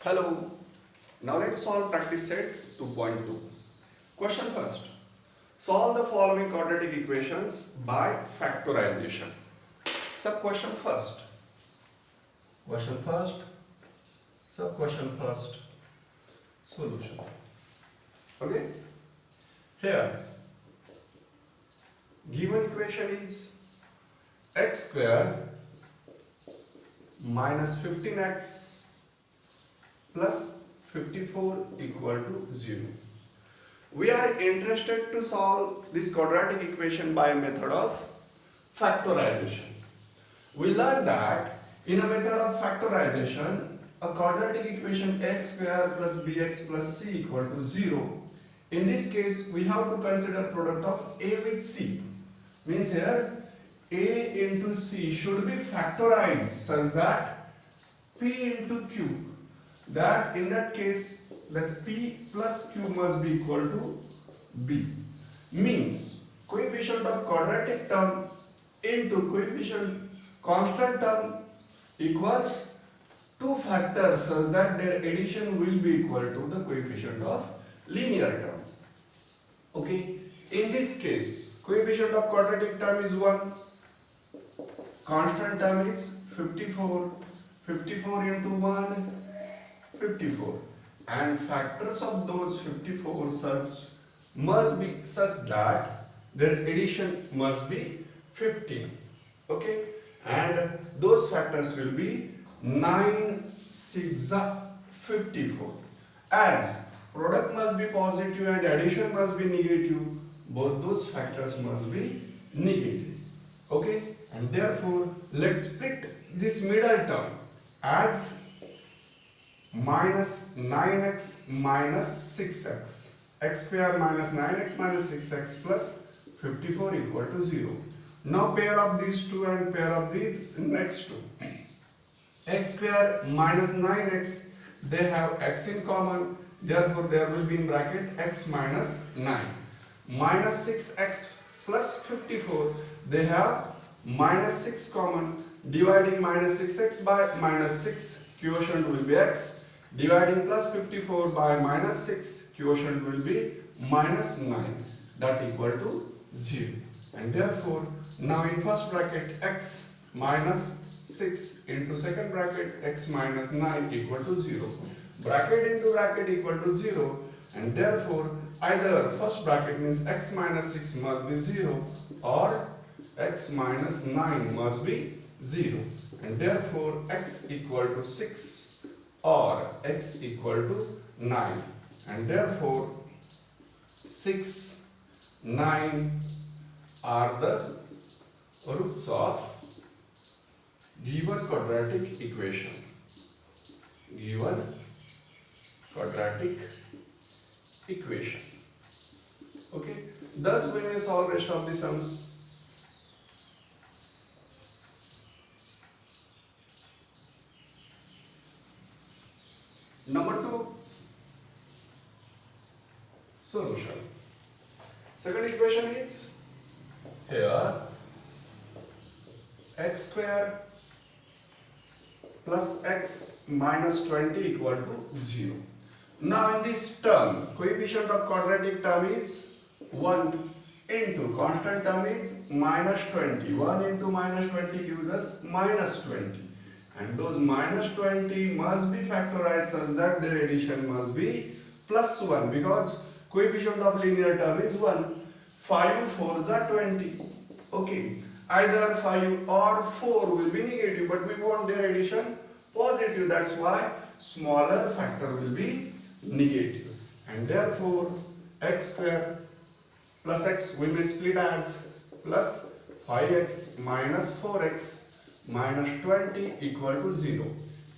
Hello. Now let's solve practice set 2.2. Question first. Solve the following quadratic equations by factorization. Sub question first. Question first. Sub question first. Solution. Okay. Here, given equation is x square minus 15x plus 54 equal to 0. We are interested to solve this quadratic equation by method of factorization. We learned that in a method of factorization, a quadratic equation x square plus bx plus c equal to 0. In this case, we have to consider product of a with c. Means here, a into c should be factorized such that p into q. That in that case, that p plus q must be equal to b. Means coefficient of quadratic term into coefficient constant term equals two factors so that their addition will be equal to the coefficient of linear term. Okay. In this case, coefficient of quadratic term is 1. Constant term is 54. 54 into 1, 54. And factors of those 54 must be such that their addition must be 15. Okay. And those factors will be 9, 6, 54. As product must be positive and addition must be negative, both those factors must be negative. Okay. And therefore, let's split this middle term as minus 9x minus 6x. X square minus 9x minus 6x plus 54 equal to 0. Now pair up these two and pair up these next two. X square minus 9x, they have x in common, therefore there will be in bracket x minus 9. Minus 6x plus 54, they have minus 6 common. Dividing minus 6x by minus 6, quotient will be x. Dividing plus 54 by minus 6, quotient will be minus 9. That equal to 0. And therefore, now in first bracket x minus 6 into second bracket x minus 9 equal to 0. Bracket into bracket equal to 0. And therefore, either first bracket means x minus 6 must be 0 or x minus 9 must be 0. And therefore, x equal to 6 or x equal to 9. And therefore, 6, 9 are the roots of given quadratic equation. Given quadratic equation. Okay. Thus, we may solve rest of the sums. Number 2, solution. Second equation is here x square plus x minus 20 equal to 0. Now in this term, coefficient of quadratic term is 1 into constant term is minus 20. 1 into minus 20 gives us minus 20. And those minus 20 must be factorized such that their addition must be plus 1 because coefficient of linear term is 1. 5 4s are 20. Okay. Either 5 or 4 will be negative, but we want their addition positive. That's why smaller factor will be negative. And therefore, x square plus x will be split as plus 5x minus 4x minus 20 equal to 0.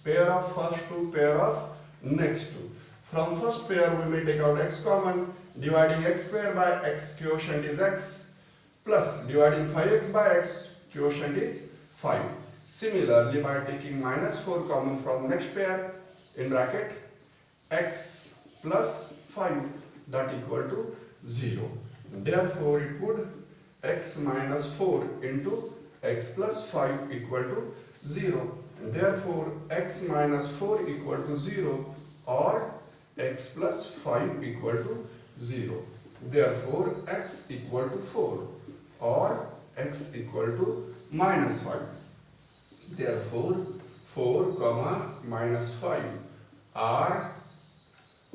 Pair of first two, pair of next two. From first pair we may take out x common. Dividing x square by x, quotient is x, plus dividing 5x by x, quotient is 5. Similarly, by taking minus 4 common from next pair, in bracket x plus 5, that equal to 0. Therefore, it would x minus 4 into x plus 5 equal to 0. And therefore, x minus 4 equal to 0 or x plus 5 equal to 0. Therefore, x equal to 4 or x equal to minus 5. Therefore, 4 comma minus 5 are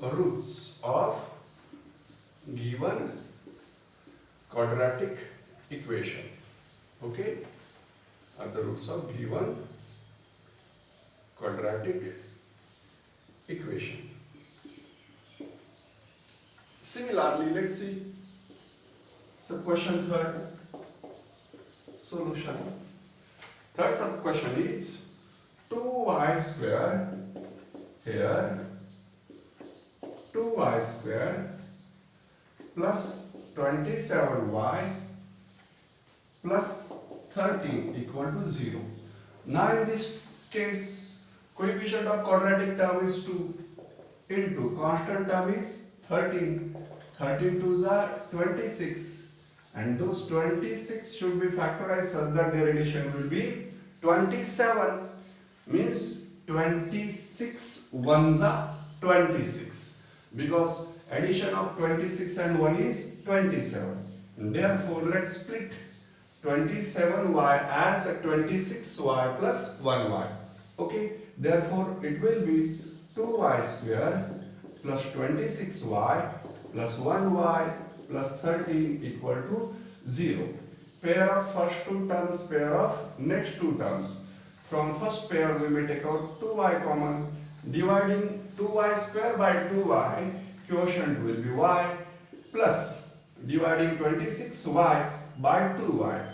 roots of given quadratic equation. Okay, are the roots of given quadratic equation. Similarly, let's see. So question third, solution. Third sub question is 2y square here, 2y square plus 27y plus 13 equal to 0. Now in this case, coefficient of quadratic term is 2 into constant term is 13. 13 twos are 26, and those 26 should be factorized such that their addition will be 27. Means 26 ones are 26, because addition of 26 and 1 is 27. Therefore, let's split 27y as a 26y plus 1y. Okay, therefore it will be 2y square plus 26y plus 1y plus 13 equal to 0. Pair of first two terms, pair of next two terms. From first pair we may take out 2y common. Dividing 2y square by 2y, quotient will be y, plus dividing 26y by 2y.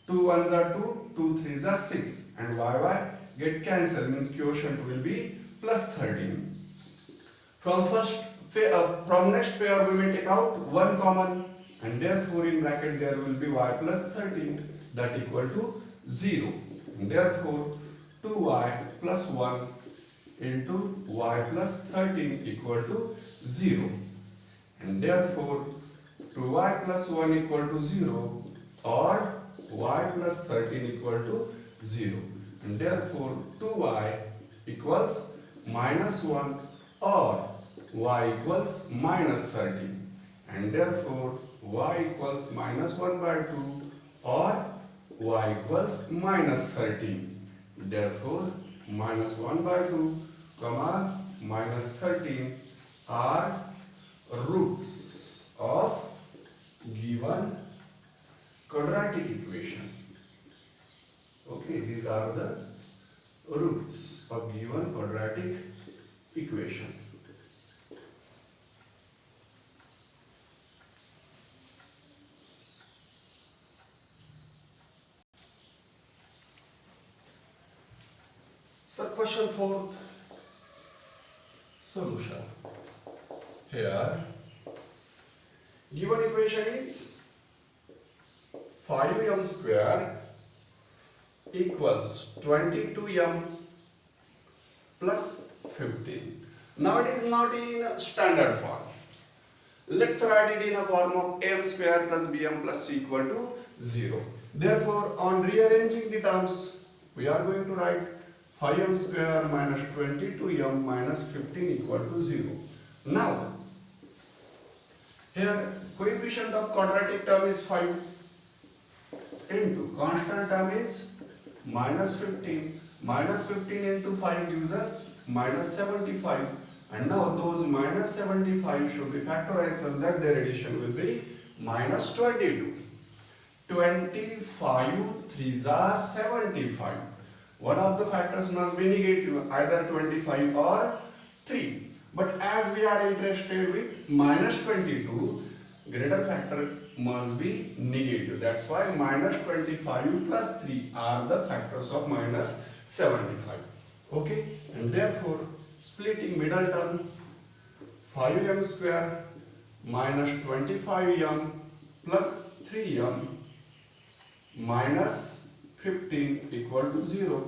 2 ones are 2, 2 threes are 6, and y get cancelled, means quotient will be plus 13. From next pair we may take out 1 common, and therefore in bracket there will be y plus 13, that equal to 0. And therefore 2y plus 1 into y plus 13 equal to 0. And therefore 2y plus 1 equal to 0 or y plus 13 equal to 0. And therefore 2y equals minus 1 or y equals minus 13. And therefore y equals minus 1 by 2 or y equals minus 13. Therefore minus 1 by 2 comma minus 13 are roots of given quadratic equation. Okay, these are the roots of given quadratic equation. So question fourth, solution. Here given equation is 5m square equals 22m plus 15. Now it is not in standard form. Let's write it in a form of m square plus bm plus c equal to 0. Therefore, on rearranging the terms, we are going to write 5m square minus 22m minus 15 equal to 0. Now, here coefficient of quadratic term is 5 into constant term is minus 15. Minus 15 into 5 gives us minus 75. And now those minus 75 should be factorized so that their addition will be minus 22. 25 threes are 75. One of the factors must be negative, either 25 or 3. But as we are interested with minus 22, greater factor must be negative. That's why minus 25 plus 3 are the factors of minus 75. Okay, and therefore splitting middle term, 5m square minus 25m plus 3m minus 15 equal to 0.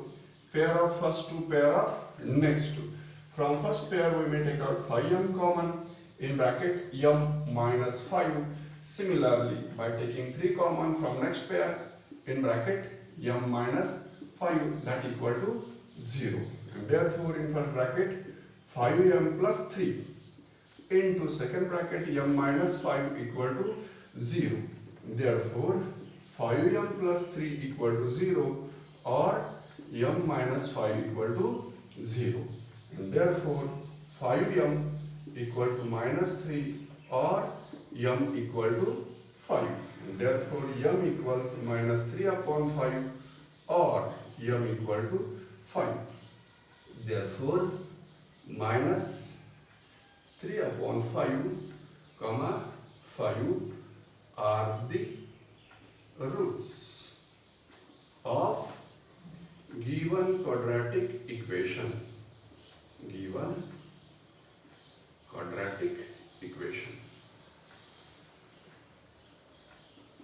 Pair of first two, pair of next two. From first pair we may take out 5m common, in bracket m minus 5. Similarly, by taking 3 common from next pair, in bracket m minus 5, that equal to 0. And therefore in first bracket 5m plus 3 into second bracket m minus 5 equal to 0. Therefore 5m plus 3 equal to 0 or m minus 5 equal to 0. And therefore 5m equal to minus 3 or m equal to 5. And therefore m equals minus 3 upon 5 or m equal to 5. Therefore minus 3 upon 5 comma 5 are the roots of given quadratic equation. Given quadratic equation.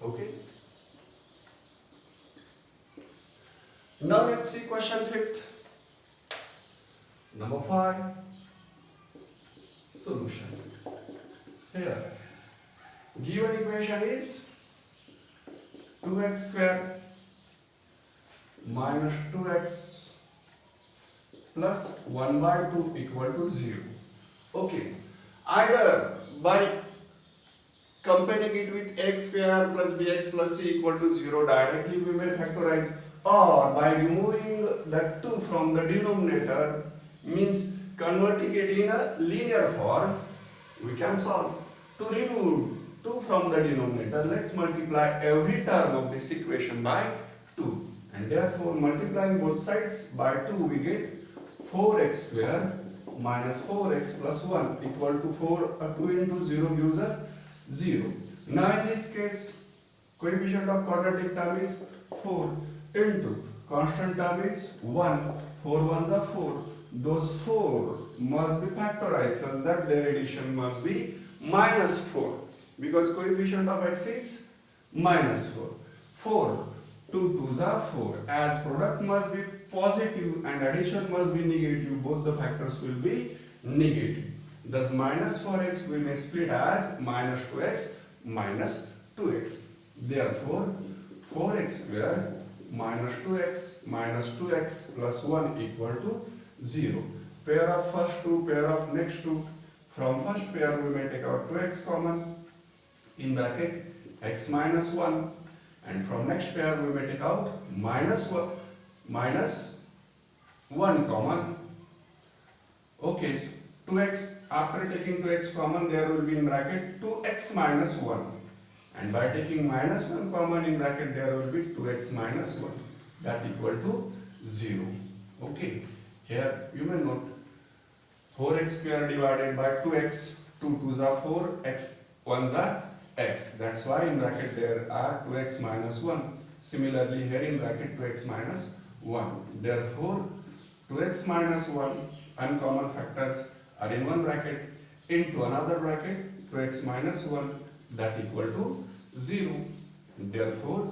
Okay. Now let's see question 5th. Number 5. Solution. Here, given equation is 2x square minus 2x plus 1 by 2 equal to 0. Okay, either by comparing it with x square plus bx plus c equal to 0 directly we may factorize, or by removing that 2 from the denominator, means converting it in a linear form, we can solve. To remove 2 from the denominator, let's multiply every term of this equation by 2, and therefore multiplying both sides by 2 we get 4x square minus 4x plus 1 equal to 2 into 0 gives us 0. Now in this case coefficient of quadratic term is 4 into constant term is 1. 4 ones are 4. Those 4 must be factorized such that their addition must be minus 4, because coefficient of x is minus 4. 4 2 2s are 4. As product must be positive and addition must be negative, both the factors will be negative. Thus minus 4x we may split as minus 2x minus 2x. Therefore 4x square minus 2x minus 2x plus 1 equal to 0. Pair of first two, pair of next two. From first pair we may take out 2x common in bracket x minus 1, and from next pair we may take out minus 1 common. Okay, 2x, after taking 2x common there will be in bracket 2x minus 1, and by taking minus 1 common in bracket there will be 2x minus 1, that equal to 0. Okay, here you may note 4x square divided by 2x, 2 2s are 4, x 1s are x, that's why in bracket there are 2x minus 1. Similarly here in bracket 2x minus 1. Therefore 2x minus 1 uncommon factors are in one bracket into another bracket 2x minus 1, that equal to 0. Therefore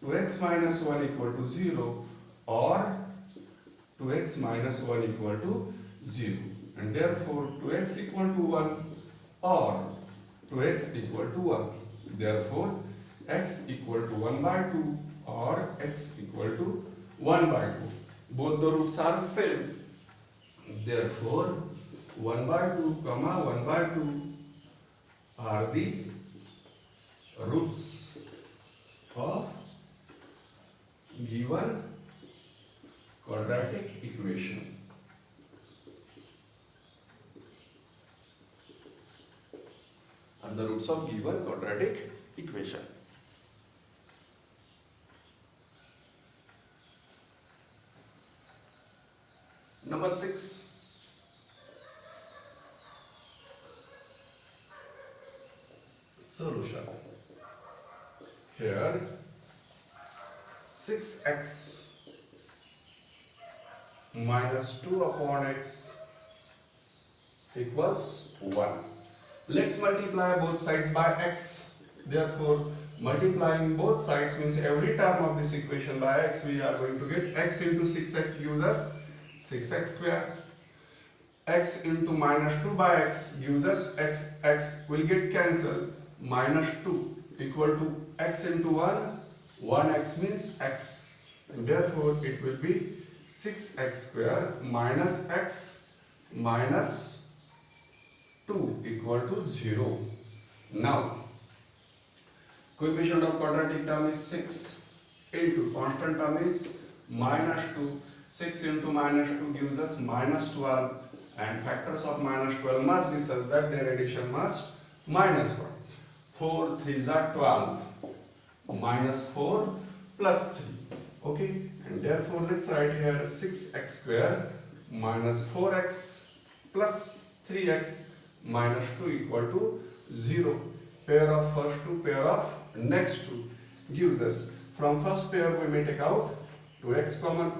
2x minus 1 equal to 0 or 2x minus 1 equal to 0, and therefore 2x equal to 1 or 2x equal to 1. Therefore x equal to 1 by 2 or x equal to 1 by 2. Both the roots are same. Therefore 1 by 2 comma 1 by 2 are the roots of given quadratic equation. Are the roots of given quadratic equation. Number 6. Solution. Here 6x minus 2 upon x equals 1. Let's multiply both sides by x. Therefore, multiplying both sides means every term of this equation by x, we are going to get x into 6x gives us 6x square. X into minus 2 by x gives us x. X will get cancelled. Minus 2 equal to x into 1. 1x means x. And therefore, it will be 6x square minus x minus 2 equal to 0. Now, coefficient of quadratic term is 6 into constant term is minus 2. 6 into minus 2 gives us minus 12, and factors of minus 12 must be such that their addition must minus 1. 4 3s are 12, minus 4 plus 3. Okay, and therefore let's write here 6x square minus 4x plus 3x minus 2 equal to 0. Pair of first two, pair of next two gives us, from first pair we may take out 2x common.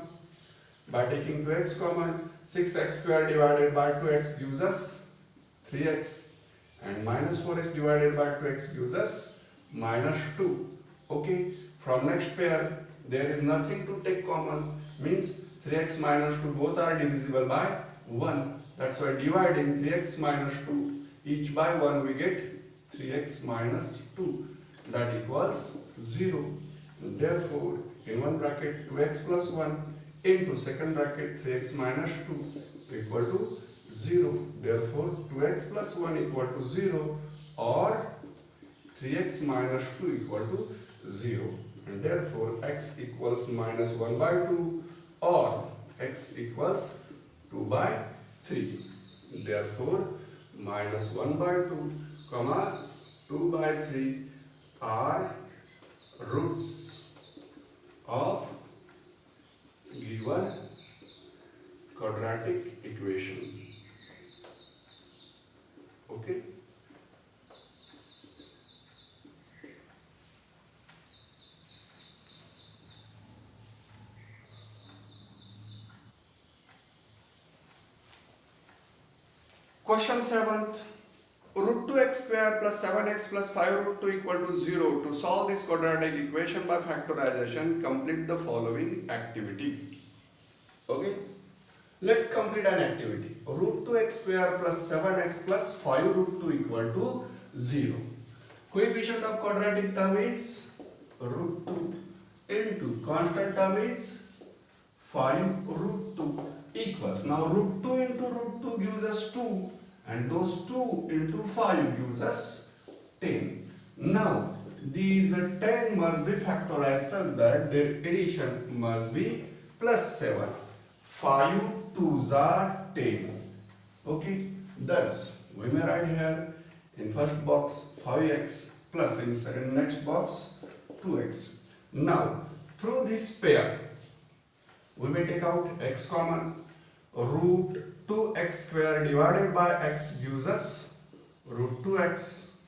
By taking 2x common, 6x square divided by 2x gives us 3x, and minus 4x divided by 2x gives us minus 2. Okay, from next pair there is nothing to take common, means 3x minus 2 both are divisible by 1. That's why dividing 3x minus 2 each by 1 we get 3x minus 2, that equals 0. Therefore, in one bracket 2x plus 1 into second bracket 3x minus 2 equal to 0. Therefore, 2x plus 1 equal to 0, or 3x minus 2 equal to 0. And therefore, x equals minus 1 by 2, or x equals 2 by 3. Therefore, minus 1 by 2, comma 2 by 3 are roots of given quadratic equation. Okay. Question 7th. Root 2x square plus 7x plus 5 root 2 equal to 0. To solve this quadratic equation by factorization, complete the following activity. Okay. Let's complete an activity. Root 2x square plus 7x plus 5 root 2 equal to 0. Coefficient of quadratic term is root 2 into constant term is 5 root 2 equals. Now root 2 into root 2 gives us 2, and those 2 into 5 gives us 10. Now these 10 must be factorized such that their addition must be plus 7. 5 2s are 10. Okay, thus we may write here in first box 5x plus in second next box 2x. Now through this pair we may take out x common. Root 2x square divided by x gives us root 2x,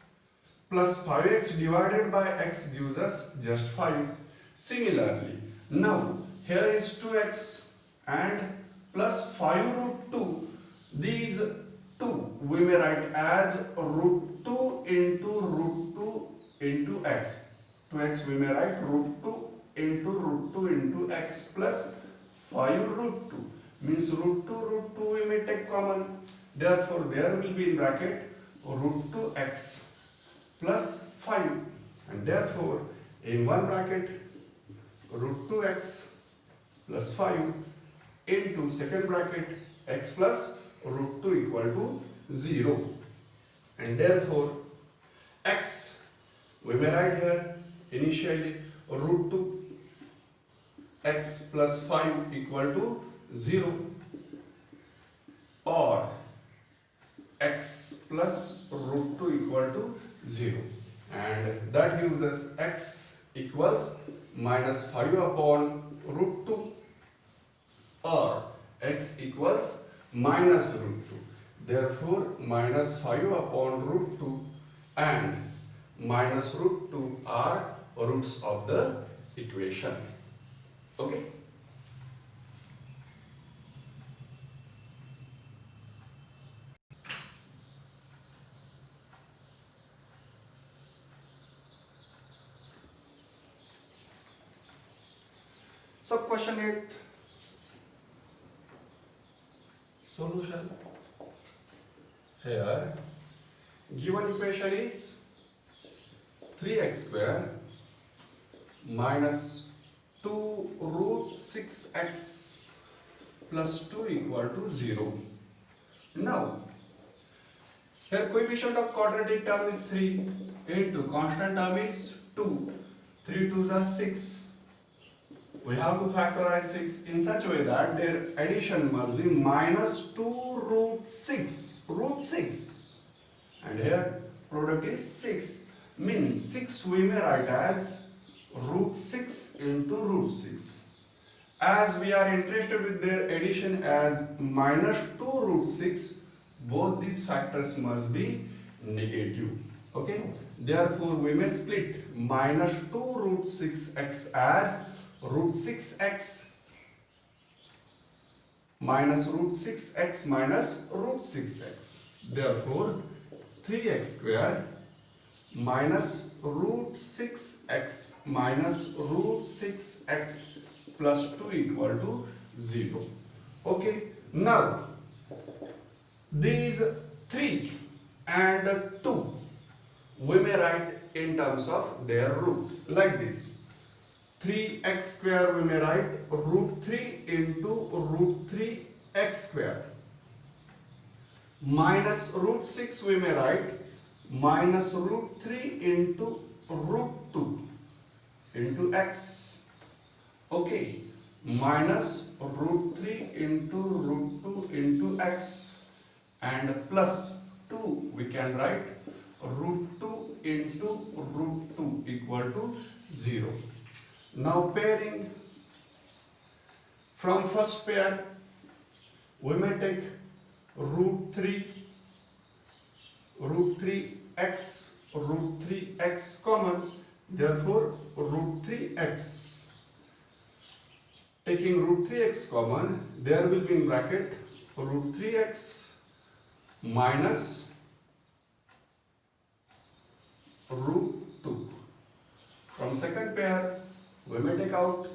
plus 5x divided by x gives us just 5. Similarly, now here is 2x and plus 5 root 2. These 2 we may write as root 2 into root 2 into x. 2x we may write root 2 into root 2 into x plus 5 root 2. Means root 2 we may take common. Therefore, there will be in bracket root 2x plus 5. And therefore, in one bracket root 2x plus 5 into second bracket x plus root 2 equal to 0. And therefore, x we may write here initially root 2 x plus 5 equal to 0, or x plus root 2 equal to 0, and that gives us x equals minus 5 upon root 2, or x equals minus root 2. Therefore, minus 5 upon root 2 and minus root 2 are roots of the equation. Okay. So question 8, solution. Here given equation is 3x square minus 2 root 6x plus 2 equal to 0. Now here coefficient of quadratic term is 3 into constant term is 2. 3 2s are 6. We have to factorize 6 in such a way that their addition must be minus 2 root 6. Root 6. And here product is 6. Means 6 we may write as root 6 into root 6. As we are interested with their addition as minus 2 root 6, both these factors must be negative. Okay. Therefore, we may split minus 2 root 6x as root 6x minus root 6x minus root 6x. Therefore, 3x square minus root 6x minus root 6x plus 2 equal to 0. Okay. Now, these 3 and 2 we may write in terms of their roots like this. 3x square we may write root 3 into root 3x square. Minus root 6 we may write minus root 3 into root 2 into x. Okay. Minus root 3 into root 2 into x, and plus 2 we can write root 2 into root 2 equal to 0. Now pairing from first pair, we may take root 3x common, therefore root 3x. Taking root 3x common, there will be in bracket root 3x minus root 2. From second pair, we may take out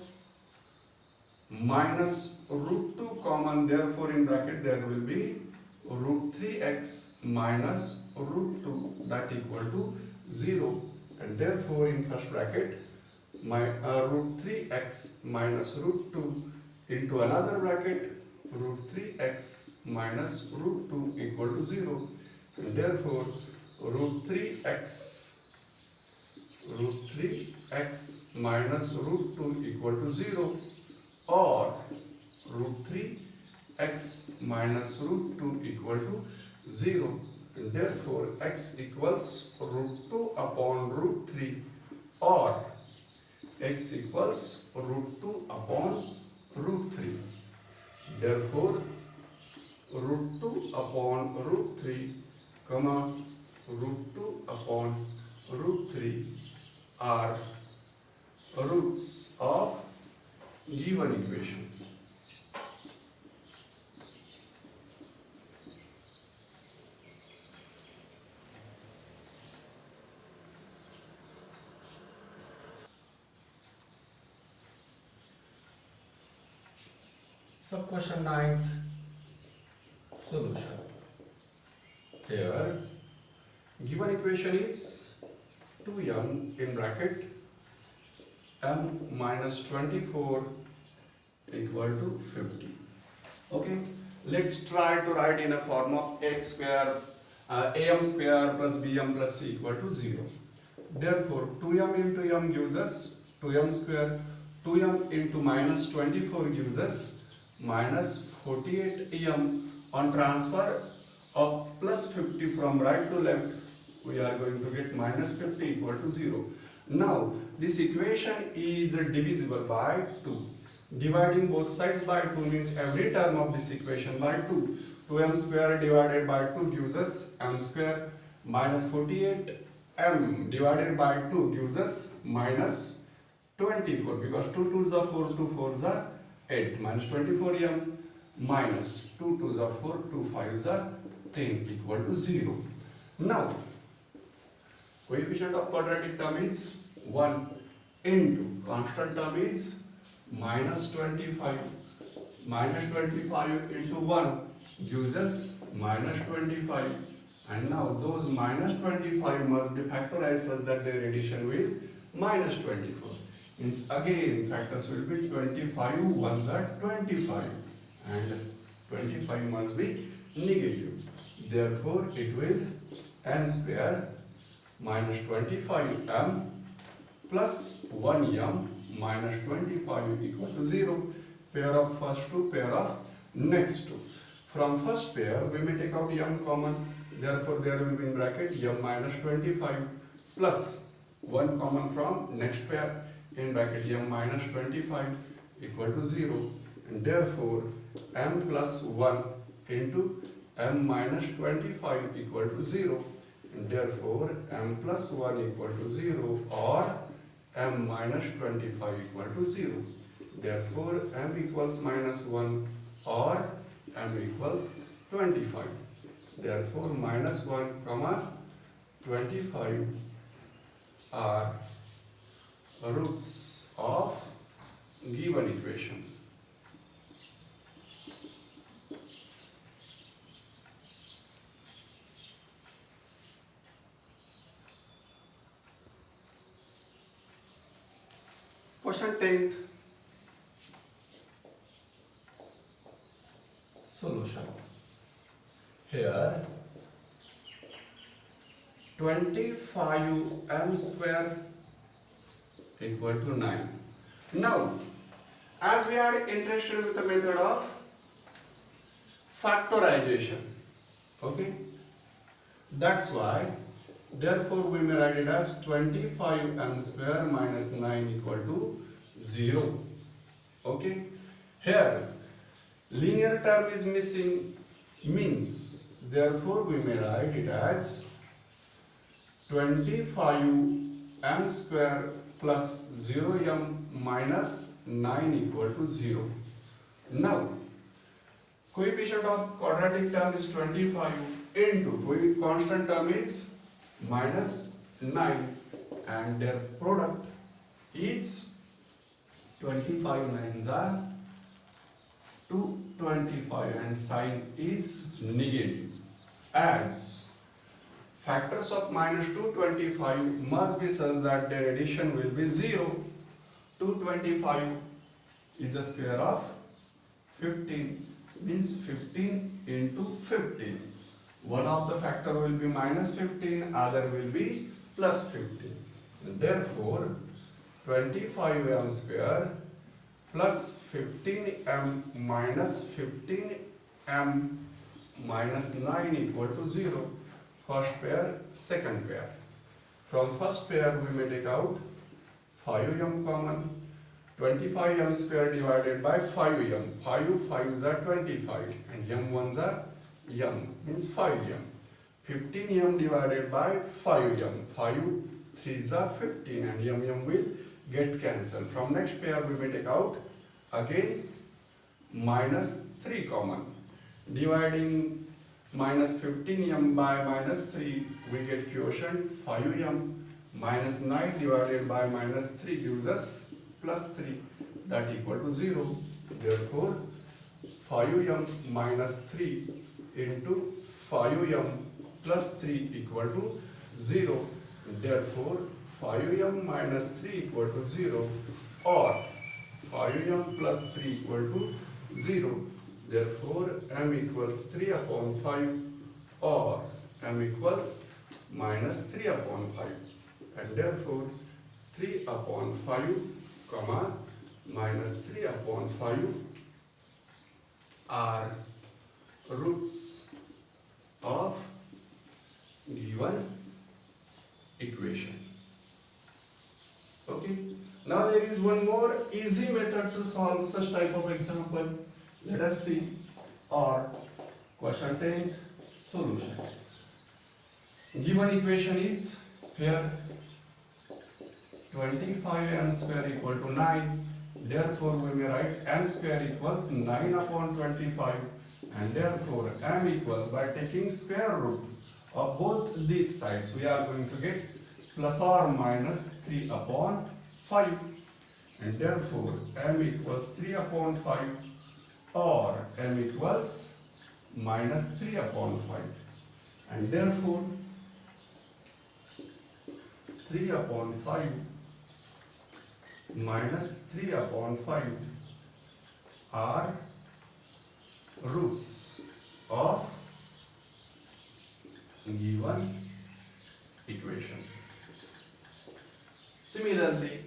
minus root 2 common, therefore in bracket there will be root 3x minus root 2, that equal to 0, and therefore in first bracket root 3x minus root 2 into another bracket root 3x minus root 2 equal to 0, and therefore root 3x minus root 2 equal to 0, or root 3x minus root 2 equal to 0, and therefore x equals root 2 upon root 3, or x equals root 2 upon root 3. Therefore root 2 upon root 3 comma root 2 upon root 3 are roots of given equation. Sub question 9th solution. Here given equation is 2m in bracket m minus 24 equal to 50. Okay, let's try to write in a form of x square am square plus bm plus c equal to 0. Therefore 2m into m gives us 2m square, 2m into minus 24 gives us minus 48m. On transfer of plus 50 from right to left, we are going to get minus 50 equal to 0. Now this equation is divisible by 2. Dividing both sides by 2 means every term of this equation by 2. 2m square divided by 2 gives us m square, minus 48m divided by 2 gives us minus 24, because 2 2s are 4, 2 4s are 8, minus 24m minus 2 2s are 4, 2 5s are 10 equal to 0. Now coefficient of quadratic term is 1 into constant term is minus 25. Minus 25 into 1 gives us minus 25, and now those minus 25 must be factorized such that their addition will minus 24. Means again factors will be 25 ones are 25, and 25 must be negative. Therefore, it will m square minus 25m plus 1m minus 25 equal to 0. Pair of first two, pair of next two. From first pair, we may take out m common. Therefore, there will be in bracket m minus 25 plus 1 common from next pair in bracket m minus 25 equal to 0. And therefore, m plus 1 into m minus 25 equal to 0. And therefore, m plus 1 equal to 0 or m minus 25 equal to 0. Therefore, m equals minus 1 or m equals 25. Therefore, minus 1 comma 25 are roots of given equation. Question 10th. Solution. Here 25m square equal to 9. Now, as we are interested with the method of factorization, okay, that's why, therefore we may write it as 25m square minus 9 equal to 0. Okay, here linear term is missing, means therefore we may write it as 25m square plus 0m minus 9 equal to 0. Now, coefficient of quadratic term is 25 into constant term is minus 9 and their product is 25 nines are 225 and sign is negative. As factors of minus 225 must be such that their addition will be 0. 225 is a square of 15, means 15 into 15. One of the factor will be minus 15, other will be plus 15. Therefore, 25m square plus 15m minus 15m minus 9 equal to 0. First pair, second pair. From first pair we may take out 5m common. 25m square divided by 5m. 5 5s are 25 and m 1s are m, means 5m. 15m divided by 5m. 5 3s are 15 and m will get cancelled. From next pair we may take out again minus 3 common. Dividing minus 15m by minus 3, we get quotient 5m. Minus 9 divided by minus 3 gives us plus 3, that equal to 0. Therefore, 5m minus 3 into 5m plus 3 equal to 0. Therefore, 5m minus 3 equal to 0 or 5m plus 3 equal to 0. Therefore, m equals 3 upon 5 or m equals minus 3 upon 5. And therefore, 3 upon 5 comma minus 3 upon 5 are roots of given equation. Okay. Now there is one more easy method to solve such type of example. Let us see. Or question 10 solution. Given equation is here 25m square equal to 9. Therefore, we may write m square equals 9 upon 25 and therefore m equals, by taking square root of both these sides, we are going to get plus or minus 3 upon 5 and therefore m equals 3 upon 5 or m equals minus 3 upon 5 and therefore 3 upon 5 minus 3 upon 5 are roots of given equation. Similarly,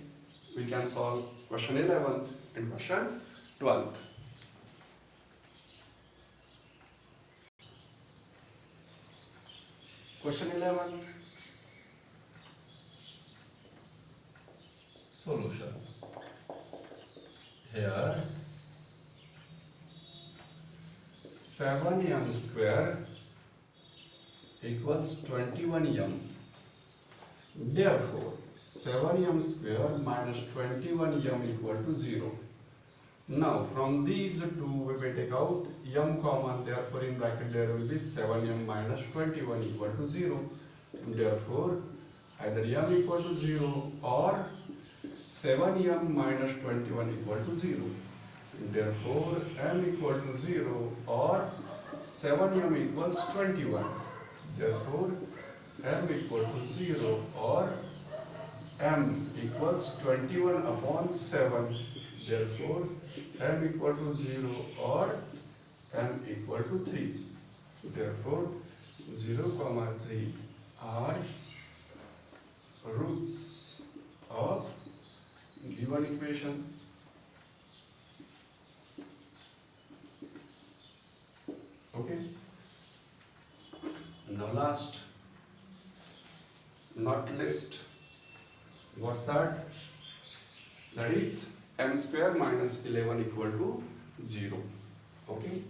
we can solve question 11 and question 12. Question 11. Solution. Here 7m square equals 21m. Therefore, 7m square minus 21m equal to 0. Now, from these two we will take out m common. Therefore, in bracket there will be 7m minus 21 equal to 0. Therefore, either m equal to 0 or 7m minus 21 equal to 0. Therefore, m equal to 0 or 7m equals 21. Therefore, m equal to 0 or m equals 21 upon 7. Therefore, m equal to 0 or m equal to 3. Therefore, 0, 3 are roots of given equation. Okay. Now last, not least, what's that? That is m square minus 11 equal to 0. Okay.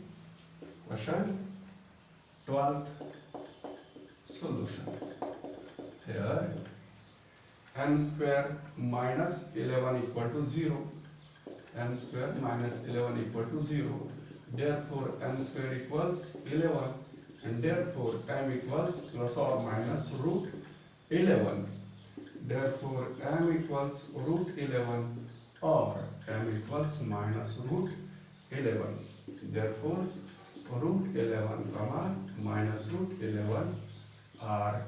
Question 12th. Solution. Here m square minus 11 equal to 0. M square minus 11 equal to 0. Therefore, m square equals 11, and therefore m equals plus or minus root 11. Therefore, m equals root 11 or m equals minus root 11. Therefore, root 11 comma minus root 11 are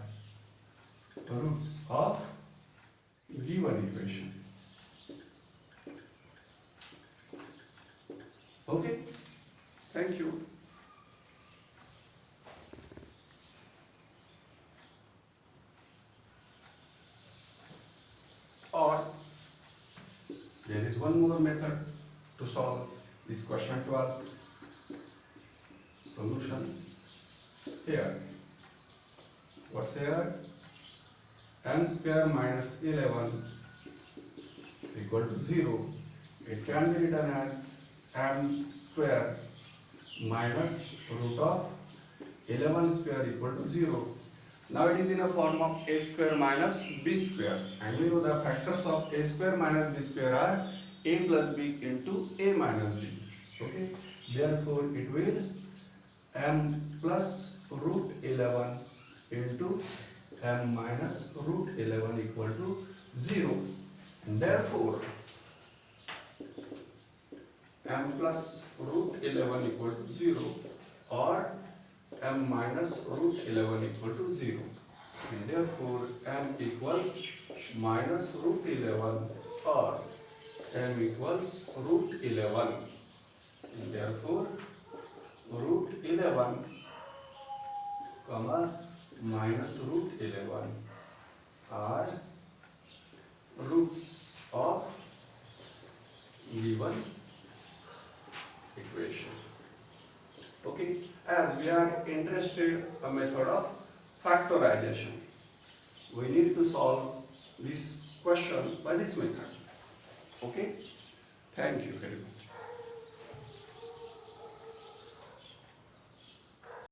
roots of given equation. Okay, thank you. Or there is one more method to solve this question 12. Solution. Here, what's here? M square minus 11 equal to 0. It can be written as m square minus root of 11 square equal to 0. Now it is in a form of a square minus b square, and we know the factors of a square minus b square are a plus b into a minus b. Okay, therefore it will m plus root 11 into m minus root 11 equal to 0, and therefore m plus root 11 equal to 0 or m minus root 11 equal to 0, and therefore m equals minus root 11 or m equals root 11, and therefore root 11 comma minus root 11 are roots of given equation. Okay, as we are interested in a method of factorization, we need to solve this question by this method. Okay, thank you very much.